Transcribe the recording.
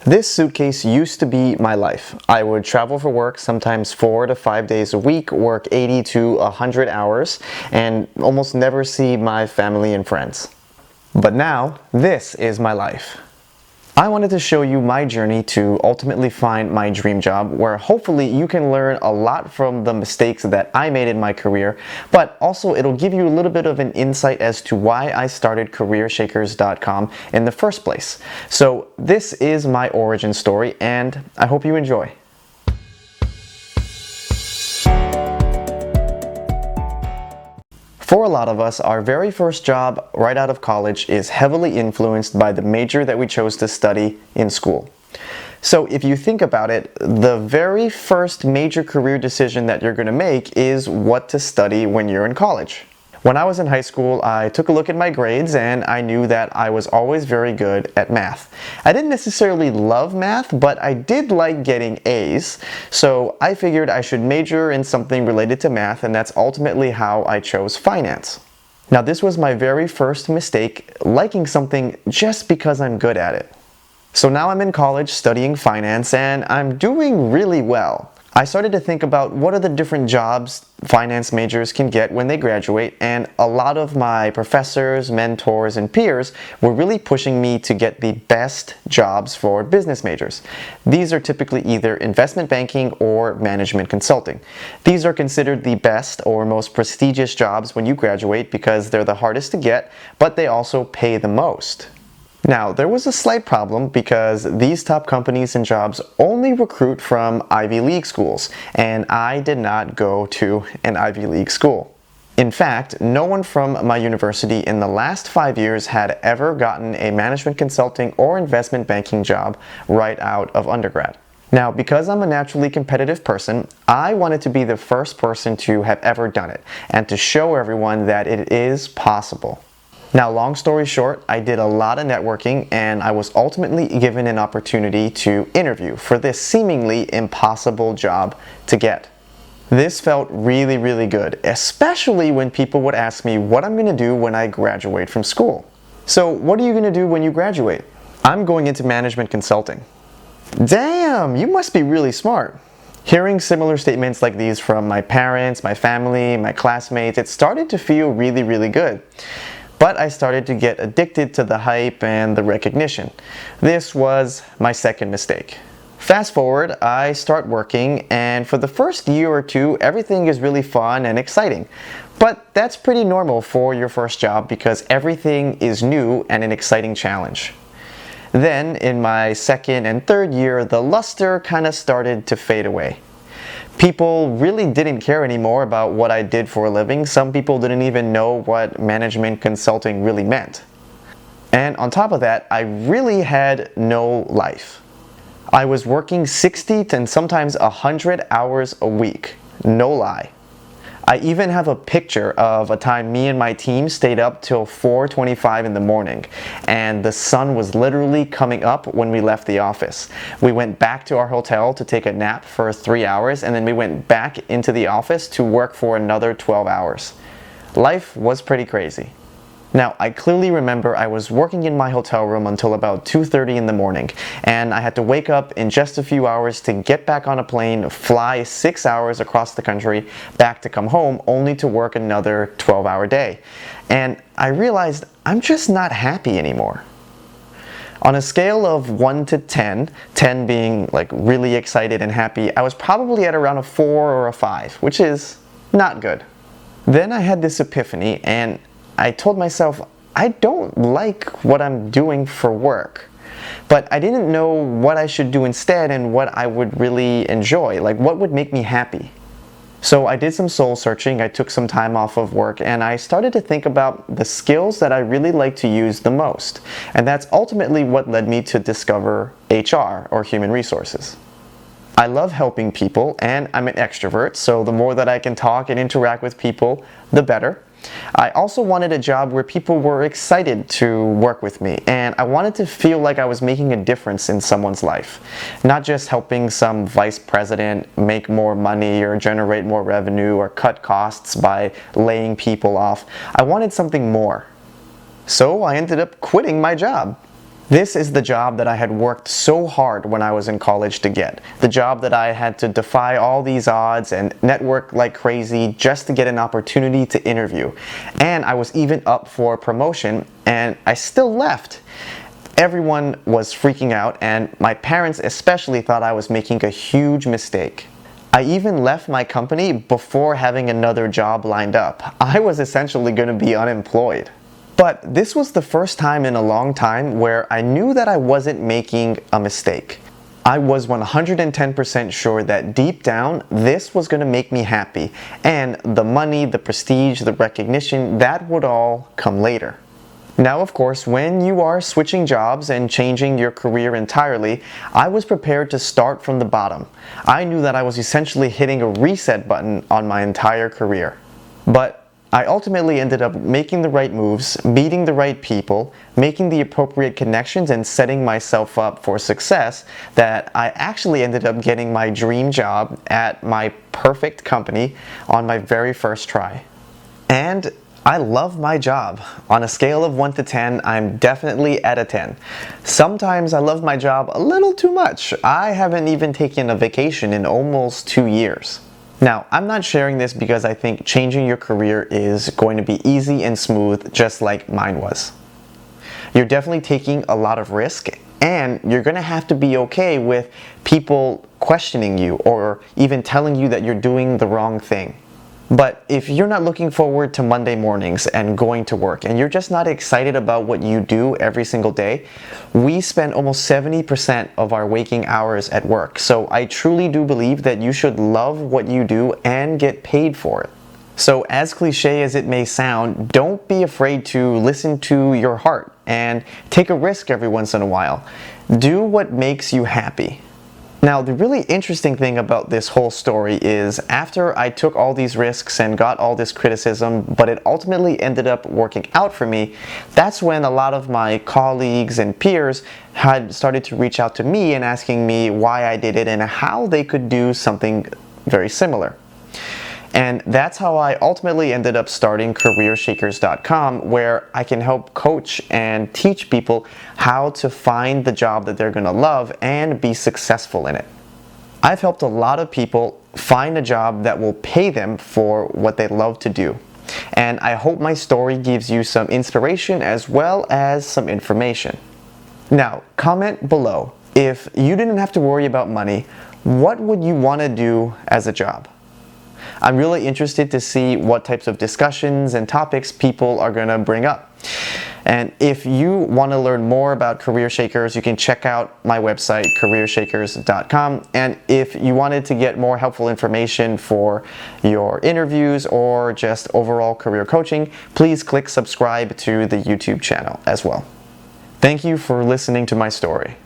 This suitcase used to be my life. I would travel for work sometimes 4 to 5 days a week, work 80 to 100 hours, and almost never see my family and friends. But now, this is my life. I wanted to show you my journey to ultimately find my dream job, where hopefully you can learn a lot from the mistakes that I made in my career, but also it'll give you a little bit of an insight as to why I started CareerShakers.com in the first place. So this is my origin story, and I hope you enjoy. For a lot of us, our very first job right out of college is heavily influenced by the major that we chose to study in school. So if you think about it, the very first major career decision that you're going to make is what to study when you're in college. When I was in high school, I took a look at my grades and I knew that I was always very good at math. I didn't necessarily love math, but I did like getting A's, so I figured I should major in something related to math, and that's ultimately how I chose finance. Now, this was my very first mistake, liking something just because I'm good at it. So now I'm in college studying finance and I'm doing really well. I started to think about what are the different jobs finance majors can get when they graduate, and a lot of my professors, mentors, and peers were really pushing me to get the best jobs for business majors. These are typically either investment banking or management consulting. These are considered the best or most prestigious jobs when you graduate because they're the hardest to get, but they also pay the most. Now, there was a slight problem because these top companies and jobs only recruit from Ivy League schools, and I did not go to an Ivy League school. In fact, no one from my university in the last 5 years had ever gotten a management consulting or investment banking job right out of undergrad. Now, because I'm a naturally competitive person, I wanted to be the first person to have ever done it and to show everyone that it is possible. Now, long story short, I did a lot of networking and I was ultimately given an opportunity to interview for this seemingly impossible job to get. This felt really, really good, especially when people would ask me what I'm going to do when I graduate from school. So, what are you going to do when you graduate? I'm going into management consulting. Damn, you must be really smart. Hearing similar statements like these from my parents, my family, my classmates, it started to feel really, really good. But I started to get addicted to the hype and the recognition. This was my second mistake. Fast forward, I start working, and for the first year or two, everything is really fun and exciting. But that's pretty normal for your first job because everything is new and an exciting challenge. Then, in my second and third year, the luster kind of started to fade away. People really didn't care anymore about what I did for a living. Some people didn't even know what management consulting really meant. And on top of that, I really had no life. I was working 60 and sometimes 100 hours a week. No lie. I even have a picture of a time me and my team stayed up till 4:25 in the morning, and the sun was literally coming up when we left the office. We went back to our hotel to take a nap for 3 hours, and then we went back into the office to work for another 12 hours. Life was pretty crazy. Now, I clearly remember I was working in my hotel room until about 2:30 in the morning, and I had to wake up in just a few hours to get back on a plane, fly 6 hours across the country, back to come home, only to work another 12-hour day. And I realized I'm just not happy anymore. On a scale of 1 to 10, 10 being like really excited and happy, I was probably at around a 4 or a 5, which is not good. Then I had this epiphany, and I told myself, I don't like what I'm doing for work, but I didn't know what I should do instead and what I would really enjoy, like what would make me happy. So I did some soul searching, I took some time off of work, and I started to think about the skills that I really like to use the most. And that's ultimately what led me to discover HR, or human resources. I love helping people, and I'm an extrovert, so the more that I can talk and interact with people, the better. I also wanted a job where people were excited to work with me, and I wanted to feel like I was making a difference in someone's life, not just helping some vice president make more money or generate more revenue or cut costs by laying people off. I wanted something more. So I ended up quitting my job. This is the job that I had worked so hard when I was in college to get. The job that I had to defy all these odds and network like crazy just to get an opportunity to interview. And I was even up for promotion, and I still left. Everyone was freaking out, and my parents especially thought I was making a huge mistake. I even left my company before having another job lined up. I was essentially going to be unemployed. But this was the first time in a long time where I knew that I wasn't making a mistake. I was 110% sure that deep down, this was going to make me happy, and the money, the prestige, the recognition, that would all come later. Now, of course, when you are switching jobs and changing your career entirely, I was prepared to start from the bottom. I knew that I was essentially hitting a reset button on my entire career. But I ultimately ended up making the right moves, meeting the right people, making the appropriate connections, and setting myself up for success that I actually ended up getting my dream job at my perfect company on my very first try. And I love my job. On a scale of 1 to 10, I'm definitely at a 10. Sometimes I love my job a little too much. I haven't even taken a vacation in almost 2 years. Now, I'm not sharing this because I think changing your career is going to be easy and smooth, just like mine was. You're definitely taking a lot of risk, and you're going to have to be okay with people questioning you or even telling you that you're doing the wrong thing. But if you're not looking forward to Monday mornings and going to work, and you're just not excited about what you do every single day, we spend almost 70% of our waking hours at work. So I truly do believe that you should love what you do and get paid for it. So as cliche as it may sound, don't be afraid to listen to your heart and take a risk every once in a while. Do what makes you happy. Now, the really interesting thing about this whole story is after I took all these risks and got all this criticism, but it ultimately ended up working out for me, that's when a lot of my colleagues and peers had started to reach out to me and asking me why I did it and how they could do something very similar. And that's how I ultimately ended up starting CareerShakers.com, where I can help coach and teach people how to find the job that they're going to love and be successful in it. I've helped a lot of people find a job that will pay them for what they love to do. And I hope my story gives you some inspiration as well as some information. Now, comment below. If you didn't have to worry about money, what would you want to do as a job? I'm really interested to see what types of discussions and topics people are going to bring up. And if you want to learn more about Career Shakers, you can check out my website, CareerShakers.com. And if you wanted to get more helpful information for your interviews or just overall career coaching, please click subscribe to the YouTube channel as well. Thank you for listening to my story.